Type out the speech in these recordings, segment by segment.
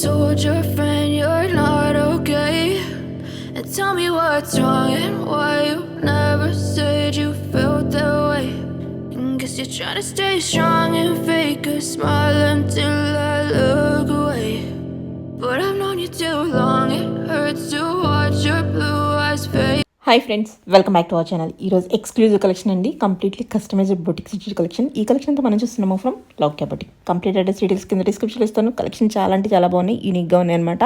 told your friend you're not okay? And tell me what's wrong and why you never said you felt that way. And guess you're trying to stay strong and fake a smile until I look away. But I've known you too long, it hurts to watch your blue eyes fade. Hi friends, welcome back to our channel. ఈరోజు exclusive collection అండి, completely customized boutique stitch collection. ఈ collection అంతా మనం చూస్తున్నాము from Loukya boutique. Complete address details కింద డిస్క్రిప్షన్లో ఇస్తాను. Collection చాలా అంటే చాలా బాగున్నాయి, యూనిక్గా ఉన్నాయి అనమాట.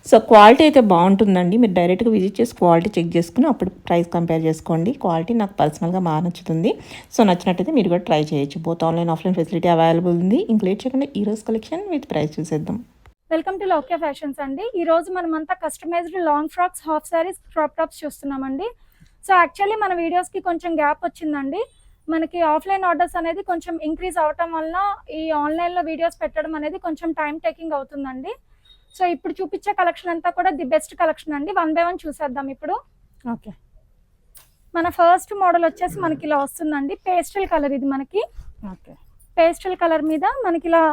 సో క్వాలిటీ అయితే బాగుంటుందండి. మీరు డైరెక్ట్గా విజిట్ చేసి క్వాలిటీ చెక్ చేసుకుని అప్పుడు ప్రైస్ కంపేర్ చేసుకోండి. క్వాలిటీ నాకు పర్సనల్గా బాగా నచ్చుతుంది. సో నచ్చినట్టయితే మీరు కూడా ట్రై చేయొచ్చు. Both online offline facility available ఉంది. ఇంక లేట్ చేయకుండా ఈరోజు కలెక్షన్ విత్ ప్రైస్ చూసేద్దాం. వెల్కమ్ టు లౌక్యా ఫ్యాషన్స్ అండి. ఈ రోజు మనమంతా customised long frocks, half saris, crop tops చూస్తున్నామండి. సో యాక్చువల్లీ మన వీడియోస్కి కొంచెం గ్యాప్ వచ్చిందండి. మనకి ఆఫ్లైన్ ఆర్డర్స్ అనేది కొంచెం ఇంక్రీజ్ అవటం వల్ల ఈ ఆన్లైన్లో వీడియోస్ పెట్టడం అనేది కొంచెం టైం టేకింగ్ అవుతుందండి. సో ఇప్పుడు చూపించే కలెక్షన్ అంతా కూడా ది బెస్ట్ కలెక్షన్ అండి. 1 by 1 చూసేద్దాం ఇప్పుడు. ఓకే, మన ఫస్ట్ మోడల్ వచ్చేసి మనకి ఇలా వస్తుందండి. పేస్టల్ కలర్ ఇది మనకి. ఓకే, పేస్టల్ కలర్ మీద మనకి ఇలా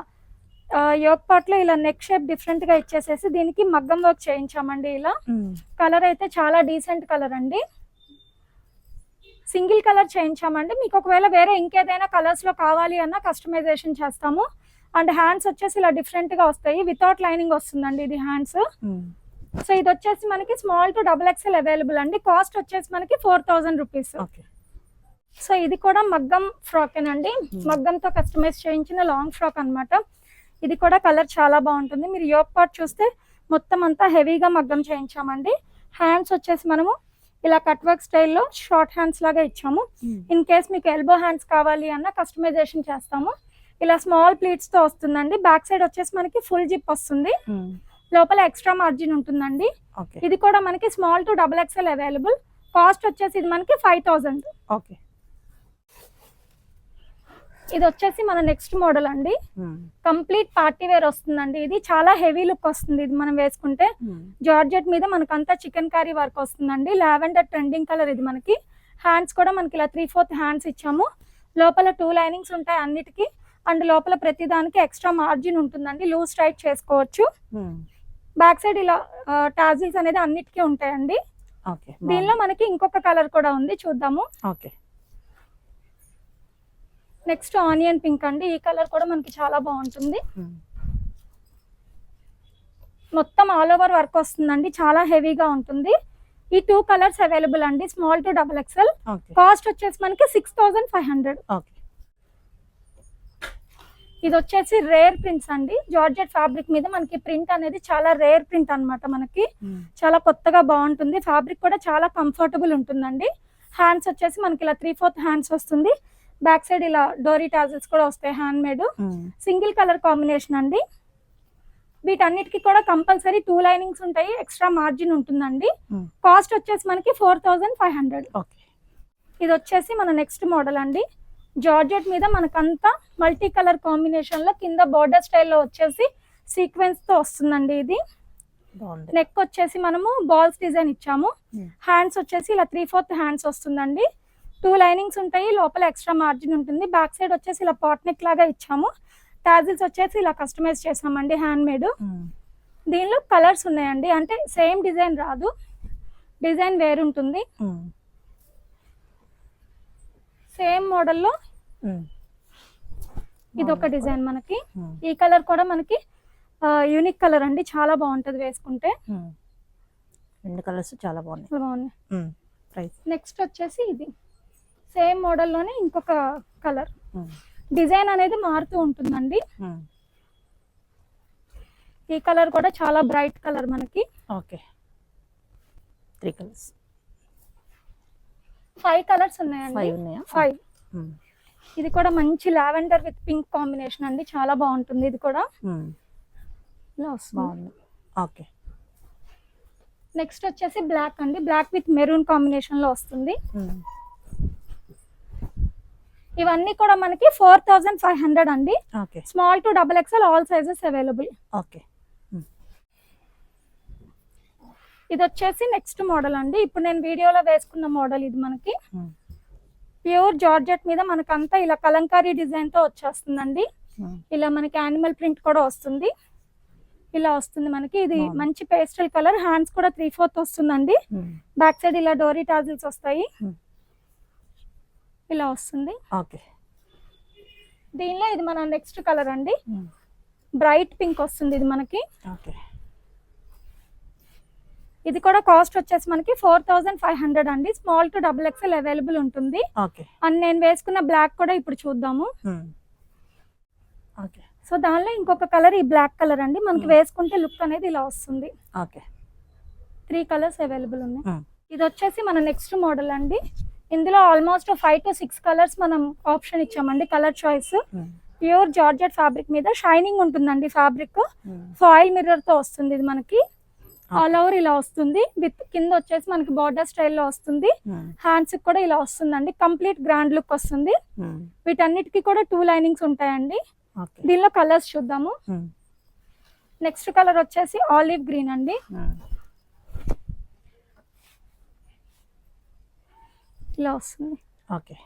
యోక్ పార్ట్ లో ఇలా నెక్ షేప్ డిఫరెంట్ గా ఇచ్చేసేసి దీనికి మగ్గం వర్క్ చేయించామండి. ఇలా కలర్ అయితే చాలా డీసెంట్ కలర్ అండి. సింగిల్ కలర్ చేయించామండి. మీకు ఒకవేళ వేరే ఇంకేదైనా కలర్స్ లో కావాలి అన్న కస్టమైజేషన్ చేస్తాము. అండ్ హ్యాండ్స్ వచ్చేసి ఇలా డిఫరెంట్ గా వస్తాయి, వితౌట్ లైనింగ్ వస్తుందండి ఇది హ్యాండ్స్. సో ఇది వచ్చేసి మనకి స్మాల్ టు XXL అవైలబుల్ అండి. కాస్ట్ వచ్చేసి మనకి 4000 రూపీస్. సో ఇది కూడా మగ్గం ఫ్రాక్ అండి, మగ్గంతో కస్టమైజ్ చేయించిన లాంగ్ ఫ్రాక్ అన్నమాట. ఇది కూడా కలర్ చాలా బాగుంటుంది. మీరు యోక్ పార్ట్ చూస్తే మొత్తం అంతా హెవీగా మగ్గం చేయించామండి. హ్యాండ్స్ వచ్చేసి మనము ఇలా కట్ వర్క్ స్టైల్లో షార్ట్ హ్యాండ్స్ లాగా ఇచ్చాము. ఇన్ కేస్ మీకు ఎల్బో హ్యాండ్స్ కావాలి అన్న కస్టమైజేషన్ చేస్తాము. ఇలా స్మాల్ ప్లీట్స్ తో వస్తుందండి. బ్యాక్ సైడ్ వచ్చేసి మనకి ఫుల్ జిప్ వస్తుంది, లోపల ఎక్స్ట్రా మార్జిన్ ఉంటుందండి. ఇది కూడా మనకి small to XXL available. Cost వచ్చేసి ఇది మనకి 5000. ఓకే, ఇది వచ్చేసి మన నెక్స్ట్ మోడల్ అండి. కంప్లీట్ పార్టీ వేర్ వస్తుందండి. ఇది చాలా హెవీ లుక్ వస్తుంది. ఇది మనం వేసుకుంటే జార్జెట్ మీద మనకంతా చికెన్ కర్రీ వర్క్ వస్తుందండి. లావెండర్ ట్రెండింగ్ కలర్ ఇది మనకి. హ్యాండ్స్ కూడా మనకి ఇలా 3/4 హ్యాండ్స్ ఇచ్చాము. లోపల 2 లైనింగ్స్ ఉంటాయి అన్నిటికీ. అండ్ లోపల ప్రతి దానికి ఎక్స్ట్రా మార్జిన్ ఉంటుందండి, లూజ్ టైట్ చేసుకోవచ్చు. బ్యాక్ సైడ్ ఇలా టాజిల్స్ అనేది అన్నిటికీ ఉంటాయండి. దీనిలో మనకి ఇంకొక కలర్ కూడా ఉంది, చూద్దాము. ఓకే, నెక్స్ట్ ఆనియన్ పింక్ అండి. ఈ కలర్ కూడా మనకి చాలా బాగుంటుంది. మొత్తం ఆల్ ఓవర్ వర్క్ వస్తుందండి, చాలా హెవీగా ఉంటుంది. ఈ 2 కలర్స్ అవైలబుల్ అండి, స్మాల్ టు XXL. కాస్ట్ వచ్చేసి మనకి 6500. ఇది వచ్చేసి రేర్ ప్రింట్స్ అండి. జార్జెట్ ఫ్యాబ్రిక్ మీద మనకి ప్రింట్ అనేది చాలా రేర్ ప్రింట్ అన్నమాట. మనకి చాలా కొత్తగా బాగుంటుంది. ఫ్యాబ్రిక్ కూడా చాలా కంఫర్టబుల్ ఉంటుందండి. హ్యాండ్స్ వచ్చేసి మనకి ఇలా 3/4 హ్యాండ్స్ వస్తుంది. బ్యాక్ సైడ్ ఇలా డోరీ టాజిల్స్ కూడా వస్తాయి, hand made. Single colour combination అండి. వీటన్నిటికీ కూడా కంపల్సరీ 2 లైనింగ్స్ ఉంటాయి, ఎక్స్ట్రా మార్జిన్ ఉంటుందండి. కాస్ట్ వచ్చేసి మనకి 4500. ఇది వచ్చేసి మన నెక్స్ట్ మోడల్ అండి. జార్జెట్ మీద మనకంతా మల్టీ కలర్ కాంబినేషన్ లో కింద బోర్డర్ స్టైల్లో వచ్చేసి సీక్వెన్స్ తో వస్తుందండి. ఇది నెక్ వచ్చేసి మనము బాల్స్ డిజైన్ ఇచ్చాము. హ్యాండ్స్ వచ్చేసి ఇలా 3/4 హ్యాండ్స్ వస్తుందండి. 2 లైనింగ్స్ ఉంటాయి, లోపల ఎక్స్ట్రా మార్జిన్ ఉంటుంది. బ్యాక్ సైడ్ వచ్చేసి ఇలా పాట్ నెక్ లాగా ఇచ్చాము. టాజిల్స్ వచ్చేసి ఇలా కస్టమైజ్ చేసామండి, హ్యాండ్ మేడ్. దీనిలో కలర్స్ ఉన్నాయండి, అంటే సేమ్ డిజైన్ రాదు, డిజైన్ వేరు ఉంటుంది. సేమ్ మోడల్లో ఇది ఒక డిజైన్ మనకి. ఈ కలర్ కూడా మనకి యూనిక్ కలర్ అండి, చాలా బాగుంటది వేసుకుంటే. 2 కలర్స్ చాలా బాగున్నాయి. నెక్స్ట్ వచ్చేసి ఇది సేమ్ మోడల్లోనే ఇంకొక కలర్. డిజైన్ అనేది మారుతూ ఉంటుందండి. ఈ కలర్ కూడా చాలా బ్రైట్ కలర్ మనకి. ఓకే, 3 కలర్స్, 5 కలర్స్ ఉన్నాయండి. 5. ఇది కూడా మంచి లావెండర్ విత్ పింక్ కాంబినేషన్ అండి, చాలా బాగుంటుంది. ఇది కూడా బాగుంది. ఓకే, నెక్స్ట్ వచ్చేసి బ్లాక్ అండి. బ్లాక్ విత్ మెరూన్ కాంబినేషన్ లో వస్తుంది. ఇవన్నీ కూడా మనకి 4500 అండి. Small to XXL all sizes available. Okay, ఇది వచ్చేసి నెక్స్ట్ మోడల్ అండి. ఇప్పుడు నేను వీడియోలో వేసుకున్న మోడల్ ఇది మనకి. ప్యూర్ జార్జెట్ మీద మనకంతా ఇలా కలంకారీ డిజైన్ తో వచ్చేస్తుందండి. ఇలా మనకి యానిమల్ ప్రింట్ కూడా వస్తుంది. ఇలా వస్తుంది మనకి. ఇది మంచి పేస్టల్ కలర్, హ్యాండ్స్ కూడా 3/4 వస్తుందండి. బ్యాక్ సైడ్ ఇలా డోరీ టాజిల్స్ వస్తాయి, ఇలా వస్తుంది. ఓకే, దీనిలో ఇది మన నెక్స్ట్ కలర్ అండి, బ్రైట్ పింక్ వస్తుంది ఇది మనకి. ఓకే, ఇది కూడా కాస్ట్ వచ్చేసి మనకి 4500 అండి. స్మాల్ టు XXL అవైలబుల్ ఉంటుంది. ఓకే, అండ్ నేను వేసుకున్న బ్లాక్ కూడా ఇప్పుడు చూద్దాము. ఓకే, సో దానిలో ఇంకొక కలర్ ఈ బ్లాక్ కలర్ అండి. మనకి వేసుకుంటే లుక్ అనేది ఇలా వస్తుంది. ఓకే, 3 కలర్స్ అవైలబుల్ ఉన్నాయి. ఇది వచ్చేసి మన నెక్స్ట్ మోడల్ అండి. ఇందులో ఆల్మోస్ట్ 5 to 6 కలర్స్ మనం ఆప్షన్ ఇచ్చామండి, colour choice. Pure georgette fabric మీద షైనింగ్ ఉంటుందండి ఫ్యాబ్రిక్. ఫాయిల్ మిర్రర్ తో వస్తుంది ఇది మనకి. ఆల్ ఓవర్ ఇలా వస్తుంది, విత్ కింద వచ్చేసి మనకి బార్డర్ స్టైల్లో వస్తుంది. హ్యాండ్స్ కూడా ఇలా వస్తుందండి, కంప్లీట్ గ్రాండ్ లుక్ వస్తుంది. వీటన్నిటికీ కూడా 2 లైనింగ్స్ ఉంటాయండి. దీనిలో కలర్స్ చూద్దాము. నెక్స్ట్ కలర్ వచ్చేసి ఆలివ్ గ్రీన్ అండి. ఇలా వస్తుంది. ఓకే,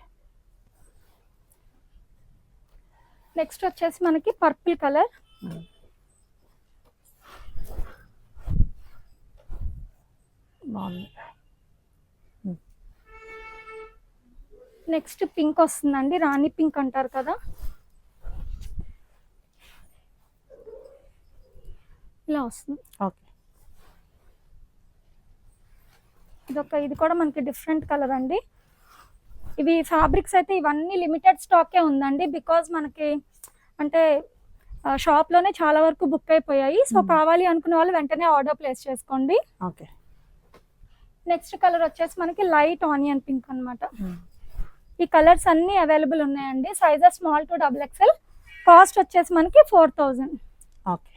నెక్స్ట్ వచ్చేసి మనకి పర్పుల్ కలర్. నెక్స్ట్ పింక్ వస్తుందండి, రాణి పింక్ అంటారు కదా, ఇలా వస్తుంది. ఓకే, ఇది కూడా మనకి డిఫరెంట్ కలర్ అండి. ఇవి ఫ్యాబ్రిక్స్ అయితే ఇవన్నీ లిమిటెడ్ స్టాకే ఉందండి, బికాజ్ మనకి అంటే షాప్లోనే చాలా వరకు బుక్ అయిపోయాయి. సో కావాలి అనుకునే వాళ్ళు వెంటనే ఆర్డర్ ప్లేస్ చేసుకోండి. ఓకే, నెక్స్ట్ కలర్ వచ్చేసి మనకి లైట్ ఆనియన్ పింక్ అన్నమాట. ఈ కలర్స్ అన్ని అవైలబుల్ ఉన్నాయండి. Sizes small to XXL. Cost వచ్చేసి మనకి 4000. ఓకే,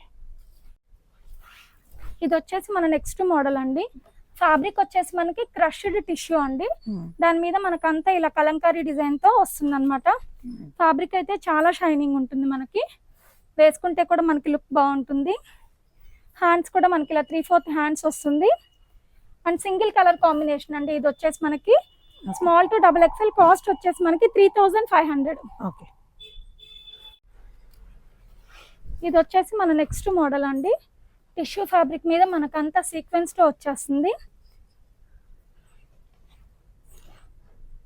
ఇది వచ్చేసి మన నెక్స్ట్ మోడల్ అండి. ఫ్యాబ్రిక్ వచ్చేసి మనకి క్రష్డ్ టిష్యూ అండి. దాని మీద మనకంతా ఇలా కలంకారీ డిజైన్ తో వస్తుంది అనమాట. ఫ్యాబ్రిక్ అయితే చాలా షైనింగ్ ఉంటుంది మనకి, వేసుకుంటే కూడా మనకి లుక్ బాగుంటుంది. హ్యాండ్స్ కూడా మనకి ఇలా 3/4 హ్యాండ్స్ వస్తుంది. అండ్ సింగిల్ కలర్ కాంబినేషన్ అండి. ఇది వచ్చేసి మనకి స్మాల్ టు XXL. కాస్ట్ వచ్చేసి మనకి 3500. ఓకే, ఇది వచ్చేసి మన నెక్స్ట్ మోడల్ అండి. టిష్యూ ఫ్యాబ్రిక్ మీద మనకంతా సీక్వెన్స్ తో వచ్చేస్తుంది.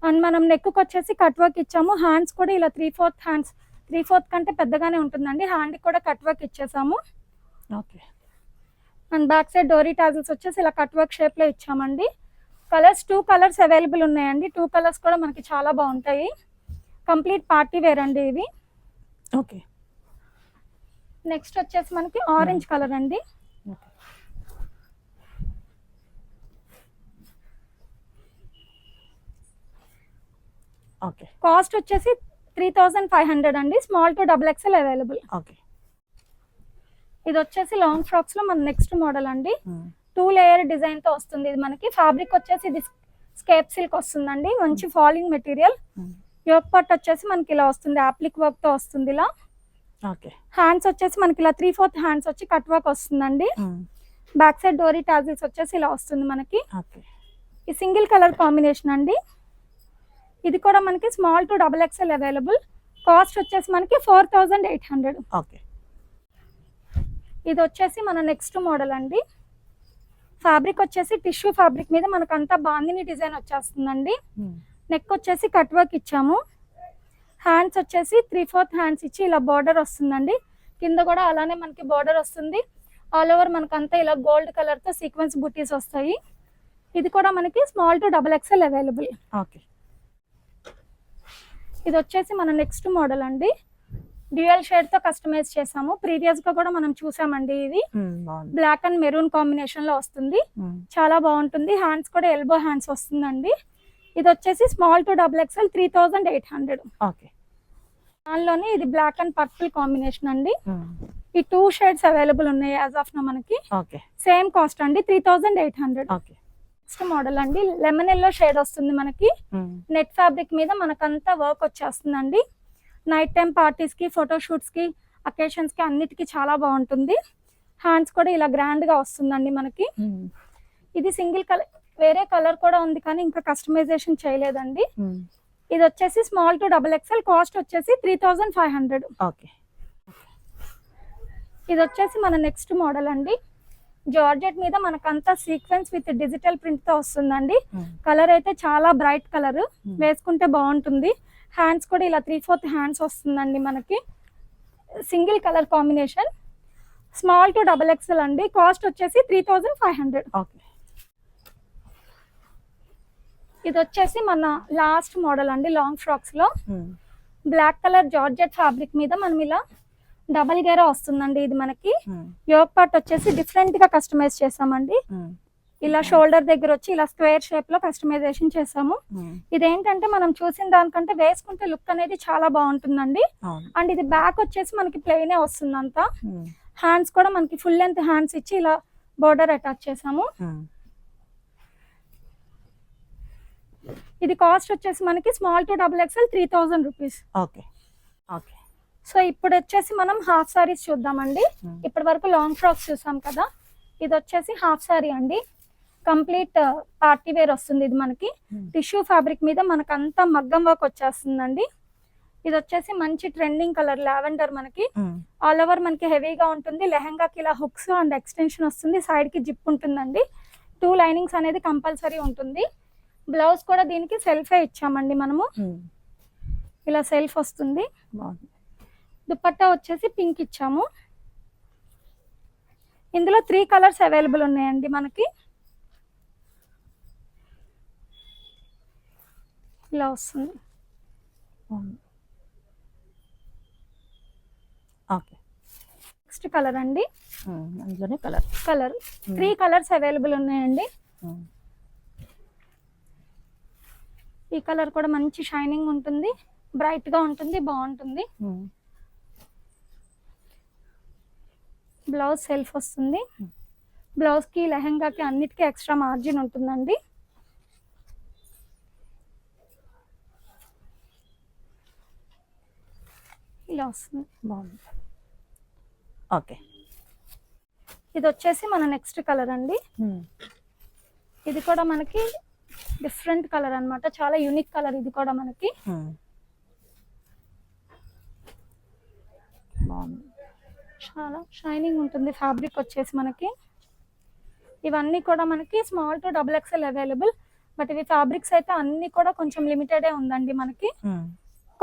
అండ్ మనం నెక్ వచ్చేసి కట్ వర్క్ ఇచ్చాము. హ్యాండ్స్ కూడా ఇలా 3/4 హ్యాండ్స్, 3/4 కంటే పెద్దగానే ఉంటుందండి. హ్యాండ్ కూడా కట్ వర్క్ ఇచ్చేసాము. Okay, and back side dori tassels వచ్చేసి ఇలా కట్ వర్క్ షేప్ లో ఇచ్చామండి. కలర్స్ 2 కలర్స్ అవైలబుల్ ఉన్నాయండి. 2 కలర్స్ కూడా మనకి చాలా బాగుంటాయి. కంప్లీట్ పార్టీ వేర్ అండి ఇవి. ఓకే, నెక్స్ట్ వచ్చేసి మనకి ఆరెంజ్ కలర్ అండి. ఓకే, కాస్ట్ వచ్చేసి 3500 అండి. Small to XXL available. Okay, ఇది వచ్చేసి లాంగ్ ఫ్రాక్స్ లో మన నెక్స్ట్ మోడల్ అండి. 2 లేయర్ డిజైన్ తో వస్తుంది. ఇది మనకి ఫ్యాబ్రిక్ వచ్చేసి ఇది స్కేప్ సిల్క్ వస్తుందండి, మంచి ఫాలింగ్ మెటీరియల్. యోక్ పార్ట్ వచ్చేసి మనకి ఇలా వస్తుంది, అప్లిక్ వర్క్ తో వస్తుంది ఇలా. ఓకే, హ్యాండ్స్ వచ్చేసి మనకి ఇలా 3/4 హ్యాండ్స్ వచ్చి కట్ వర్క్ వస్తుందండి. బ్యాక్ సైడ్ డోరీ టాజిల్స్ వచ్చేసి ఇలా వస్తుంది మనకి. ఓకే, ఈ సింగిల్ కలర్ కాంబినేషన్ అండి. ఇది కూడా మనకి small to XXL available. Cost వచ్చేసి మనకి 4800. ఓకే, ఇది వచ్చేసి మన నెక్స్ట్ మోడల్ అండి. ఫ్యాబ్రిక్ వచ్చేసి టిష్యూ ఫ్యాబ్రిక్ మీద మనకంతా బాందిని డిజైన్ వచ్చేస్తుందండి. నెక్ వచ్చేసి కట్ వర్క్ ఇచ్చాము. హ్యాండ్స్ వచ్చేసి 3/4 హ్యాండ్స్ ఇచ్చి ఇలా బార్డర్ వస్తుందండి. కింద కూడా అలానే మనకి బార్డర్ వస్తుంది. ఆల్ ఓవర్ మనకంతా ఇలా గోల్డ్ కలర్ తో సీక్వెన్స్ బుటీస్ వస్తాయి. ఇది కూడా మనకి small to XXL available. Okay, ఇది వచ్చేసి మన నెక్స్ట్ మోడల్ అండి. డ్యూయల్ షేడ్ తో కస్టమైజ్ చేసాము. ప్రీవియస్ గా కూడా మనం చూసామండి. ఇది బ్లాక్ అండ్ మెరూన్ కాంబినేషన్ లో వస్తుంది, చాలా బాగుంటుంది. హ్యాండ్స్ కూడా ఎల్బో హ్యాండ్స్ వస్తుందండి. ఇది వచ్చేసి స్మాల్ టు XXL 3800. ఓకే, దానిలోనే ఇది బ్లాక్ అండ్ పర్పుల్ కాంబినేషన్ అండి. ఈ 2 షేడ్స్ అవైలబుల్ ఉన్నాయి యాజ్ ఆఫ్ నో మనకి. ఓకే, సేమ్ కాస్ట్ అండి 3800. ఓకే, నెక్స్ట్ మోడల్ అండి. లెమన్ ఎల్లో షేడ్ వస్తుంది మనకి. నెట్ ఫ్యాబ్రిక్ మీద మనకంతా వర్క్ వచ్చేస్తుందండి. నైట్ టైం పార్టీస్ కి, ఫోటోషూట్స్ కి, అకేషన్స్ కి అన్నిటికీ చాలా బాగుంటుంది. హ్యాండ్స్ కూడా ఇలా గ్రాండ్ గా వస్తుందండి మనకి. ఇది సింగిల్ కలర్, వేరే కలర్ కూడా ఉంది కానీ ఇంకా కస్టమైజేషన్ చేయలేదండి. ఇది వచ్చేసి స్మాల్ టు XXL. కాస్ట్ వచ్చేసి 3500. ఓకే, ఇది వచ్చేసి మన నెక్స్ట్ మోడల్ అండి. జార్జెట్ మీద మనకంతా సీక్వెన్స్ విత్ డిజిటల్ ప్రింట్ తో వస్తుందండి. కలర్ అయితే చాలా బ్రైట్ కలర్, వేసుకుంటే బాగుంటుంది. హ్యాండ్స్ కూడా ఇలా 3/4 హ్యాండ్స్ వస్తుందండి మనకి. Single colour combination, small to XXL అండి. కాస్ట్ వచ్చేసి 3500. ఓకే. ఇది వచ్చేసి మన లాస్ట్ మోడల్ అండి. లాంగ్ ఫ్రాక్స్ లో బ్లాక్ కలర్ జార్జెట్ ఫ్యాబ్రిక్ మీద మనం ఇలా డబల్ గేరా వస్తుందండి. ఇది మనకి యోక్ పార్ట్ వచ్చేసి డిఫరెంట్ గా కస్టమైజ్ చేసామండి. ఇలా షోల్డర్ దగ్గర వచ్చి ఇలా స్క్వేర్ షేప్ లో కస్టమైజేషన్ చేసాము. ఇదేంటంటే మనం చూసిన దానికంటే వేసుకుంటే లుక్ అనేది చాలా బాగుంటుందండి. అండ్ ఇది బ్యాక్ వచ్చేసి మనకి ప్లెయిన్ వస్తుంది అంతా. హ్యాండ్స్ కూడా మనకి ఫుల్ లెంత్ హ్యాండ్స్ ఇచ్చి ఇలా బోర్డర్ అటాచ్ చేసాము. ఇది కాస్ట్ వచ్చేసి మనకి small to XXL 3000 rupees. Okay. Okay. So ఇప్పుడు వచ్చేసి మనం హాఫ్ సారీస్ చూద్దామండి. ఇప్పటి వరకు లాంగ్ ఫ్రాక్స్ చూసాం కదా, ఇది వచ్చేసి హాఫ్ సారీ అండి. కంప్లీట్ పార్టీ వేర్ వస్తుంది. ఇది మనకి టిష్యూ ఫ్యాబ్రిక్ మీద మనకంతా మగ్గం వర్క్ వచ్చేస్తుందండి. ఇది వచ్చేసి మంచి ట్రెండింగ్ కలర్ లావెండర్. మనకి ఆల్ ఓవర్ మనకి హెవీగా ఉంటుంది. లెహంగాకి ఇలా హుక్స్ అండ్ ఎక్స్టెన్షన్ వస్తుంది. సైడ్ కి జిప్ ఉంటుందండి. 2 లైనింగ్స్ అనేది కంపల్సరీ ఉంటుంది. బ్లౌజ్ కూడా దీనికి సెల్ఫే ఇచ్చామండి మనము. ఇలా సెల్ఫ్ వస్తుంది. దుపట్టా వచ్చేసి పింక్ ఇచ్చాము. ఇందులో 3 కలర్స్ అవైలబుల్ ఉన్నాయండి మనకి. ఇలా వస్తుంది. ఓకే. నెక్స్ట్ కలర్ అండి. అందులోనే కలర్ 3 కలర్స్ అవైలబుల్ ఉన్నాయండి. ఈ కలర్ కూడా మంచి షైనింగ్ ఉంటుంది, బ్రైట్ గా ఉంటుంది, బాగుంటుంది. బ్లౌజ్ సెల్ఫ్ వస్తుంది. బ్లౌజ్ కి లెహంగాకి అన్నిటికీ ఎక్స్ట్రా మార్జిన్ ఉంటుందండి. ఇలా వస్తుంది. బాగుంది. ఓకే. ఇది వచ్చేసి మన నెక్స్ట్ కలర్ అండి. ఇది కూడా మనకి డిఫరెంట్ కలర్ అన్నమాట. చాలా యూనిక్ కలర్ ఇది కూడా మనకి. బాగుంది. చాలా షైనింగ్ ఉంటుంది ఫ్యాబ్రిక్ వచ్చేసి మనకి. ఇవన్నీ కూడా మనకి small to XXL available. But ఇవి ఫ్యాబ్రిక్స్ అయితే అన్ని కూడా కొంచెం లిమిటెడే ఉందండి మనకి.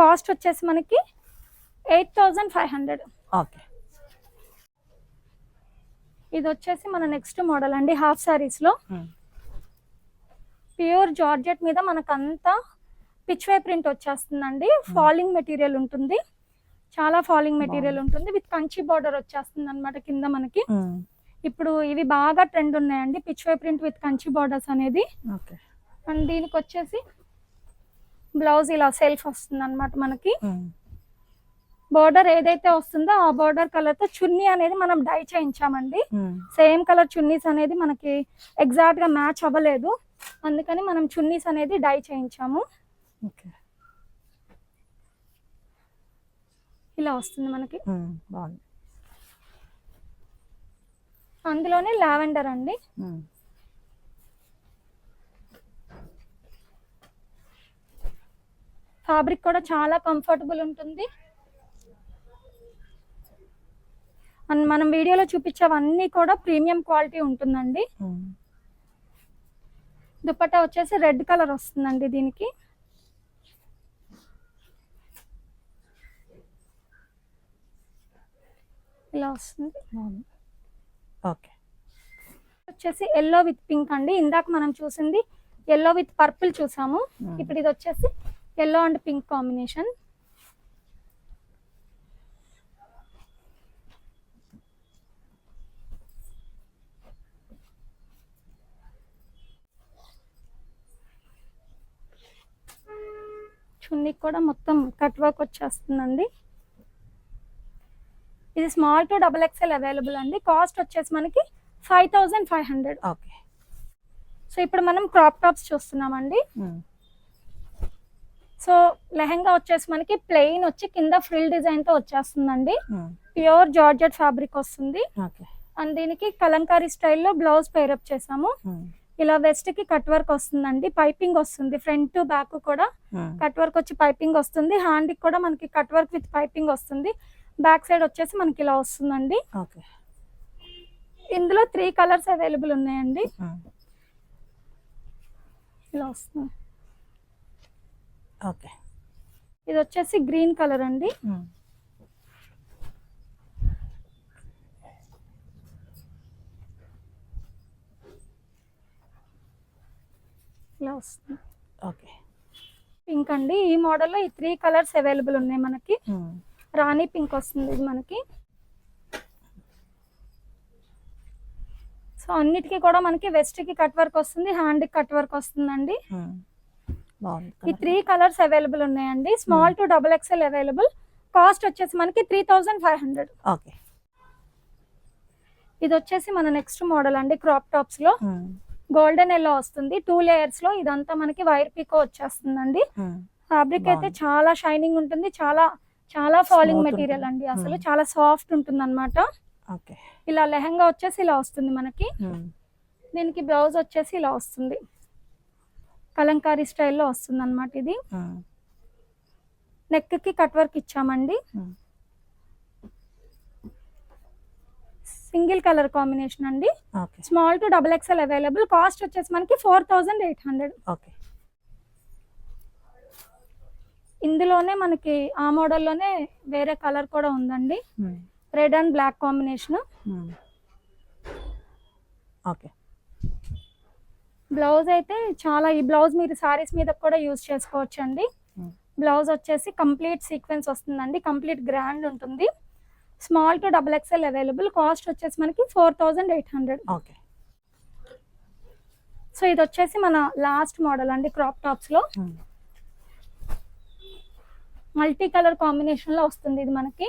కాస్ట్ వచ్చేసి మనకి 8500. ఓకే. ఇది వచ్చేసి మన నెక్స్ట్ మోడల్ అండి. హాఫ్ సారీస్ లో ప్యూర్ జార్జెట్ మీద మనకంతా పిచ్ వే ప్రింట్ వచ్చేస్తుందండి. ఫాలింగ్ మెటీరియల్ ఉంటుంది, చాలా ఫాలింగ్ మెటీరియల్ ఉంటుంది. విత్ కంచి బార్డర్ వచ్చేస్తుంది అనమాట కింద మనకి. ఇప్పుడు ఇవి బాగా ట్రెండ్ ఉన్నాయండి, pitch way print with Kanchi borders అనేది. అండ్ దీనికి వచ్చేసి బ్లౌజ్ ఇలా సెల్ఫ్ వస్తుంది అనమాట మనకి. బోర్డర్ ఏదైతే వస్తుందో ఆ బోర్డర్ కలర్ తో చున్నీ అనేది మనం డై చేయించామండి. సేమ్ కలర్ చున్నీస్ అనేది మనకి ఎగ్జాక్ట్ గా మ్యాచ్ అవ్వలేదు, అందుకని మనం చున్నీస్ అనేది డై చేయించాము. ఇలా వస్తుంది మనకి. అందులోనే లావెండర్ అండి. ఫ్యాబ్రిక్ కూడా చాలా కంఫర్టబుల్ ఉంటుంది. అండ్ మనం వీడియోలో చూపించేవన్నీ కూడా ప్రీమియం క్వాలిటీ ఉంటుందండి. దుపట్టా వచ్చేసి రెడ్ కలర్ వస్తుందండి దీనికి. ఇలా వస్తుంది. ఓకే. వచ్చేసి ఎల్లో విత్ పింక్ అండి. ఇందాక మనం చూసింది ఎల్లో విత్ పర్పుల్ చూసాము. ఇప్పుడు ఇది వచ్చేసి ఎల్లో అండ్ పింక్ కాంబినేషన్. చున్నీకి కూడా మొత్తం కట్ వర్క్ వచ్చేస్తుందండి. ఇది స్మాల్ టు XXL అవైలబుల్ అండి. కాస్ట్ వచ్చేసి మనకి 5500. ఓకే. సో ఇప్పుడు మనం క్రాప్ టాప్స్ చూస్తున్నామండి. సో లెహంగా వచ్చేసి మనకి ప్లెయిన్ వచ్చి కింద ఫ్రిల్ డిజైన్ తో వచ్చేస్తుందండి. ప్యూర్ జార్జెట్ ఫ్యాబ్రిక్ వస్తుంది. అండ్ దీనికి కలంకారీ స్టైల్లో బ్లౌజ్ పేరప్ చేసాము. ఇలా వెస్ట్ కి కట్ వర్క్ వస్తుందండి. పైపింగ్ వస్తుంది, ఫ్రంట్ టు బ్యాక్ కూడా కట్ వర్క్ వచ్చి పైపింగ్ వస్తుంది. హ్యాండ్ కి కూడా మనకి కట్ వర్క్ విత్ పైపింగ్ వస్తుంది. బ్యాక్ సైడ్ వచ్చేసి మనకి ఇలా వస్తుందండి. ఓకే. ఇందులో 3 కలర్స్ అవైలబుల్ ఉన్నాయండి. ఇలా వస్తుంది. ఓకే. ఇది వచ్చేసి గ్రీన్ కలర్ అండి. ఇలా వస్తుంది. ఓకే. పింక్ అండి. ఈ మోడల్లో ఈ 3 కలర్స్ అవైలబుల్ ఉన్నాయి మనకి. రాణి పింక్ వస్తుంది ఇది మనకి. సో అన్నిటికీ కూడా మనకి వెస్ట్ కి కట్ వర్క్ వస్తుంది, హ్యాండ్ కి కట్ వర్క్ వస్తుందండి. ఈ 3 కలర్స్ అవైలబుల్ ఉన్నాయండి. Small to XXL available. Cost వచ్చేసి మనకి 3500. ఓకే. ఇది వచ్చేసి మన నెక్స్ట్ మోడల్ అండి. క్రాప్ టాప్స్ లో గోల్డెన్ ఎల్లో వస్తుంది, 2 లేయర్స్ లో. ఇదంతా మనకి వైర్ పీకో వచ్చేస్తుందండి. ఫ్యాబ్రిక్ అయితే చాలా షైనింగ్ ఉంటుంది, చాలా చాలా ఫాలింగ్ మెటీరియల్ అండి. అసలు చాలా సాఫ్ట్ ఉంటుంది అన్నమాట. ఓకే. ఇలా లెహంగా వచ్చేసి ఇలా వస్తుంది మనకి. దీనికి బ్లౌజ్ వచ్చేసి ఇలా వస్తుంది, కలంకారీ స్టైల్లో వస్తుంది అన్నమాట. ఇది నెక్ కి కట్ వర్క్ ఇచ్చామండి. సింగిల్ కలర్ కాంబినేషన్ అండి. Small to XXL available. Cost వచ్చేసి మనకి 4800. ఓకే. ఇందులోనే మనకి ఆ మోడల్లోనే వేరే కలర్ కూడా ఉందండి, red and black combination. Okay. Blouse అయితే చాలా, ఈ బ్లౌజ్ మీరు సారీస్ మీద కూడా యూజ్ చేసుకోవచ్చు అండి. బ్లౌజ్ వచ్చేసి కంప్లీట్ సీక్వెన్స్ వస్తుందండి, కంప్లీట్ గ్రాండ్ ఉంటుంది. Small to XXL available. Cost వచ్చేసి మనకి 4800. ఓకే. సో ఇది వచ్చేసి మన లాస్ట్ మోడల్ అండి క్రాప్ టాప్స్ లో. మల్టీ కలర్ కాంబినేషన్ లో వస్తుంది ఇది మనకి.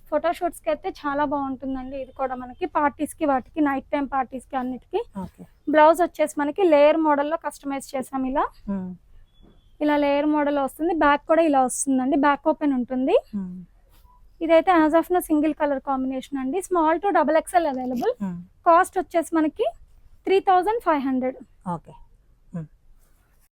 ఫోటోషూట్స్ కి అయితే చాలా బాగుంటుందండి. ఇది కూడా మనకి పార్టీస్ కి, వాటికి నైట్ టైం పార్టీస్ కి అన్నిటికి. బ్లౌజ్ వచ్చేసి మనకి లేయర్ మోడల్ లో కస్టమైజ్ చేసాం. ఇలా లేయర్ మోడల్ వస్తుంది. బ్యాక్ కూడా ఇలా వస్తుందండి, బ్యాక్ ఓపెన్ ఉంటుంది. ఇదైతే as of no single colour combination అండి. Small to XXL available. Cost వచ్చేసి మనకి 3500. ఓకే.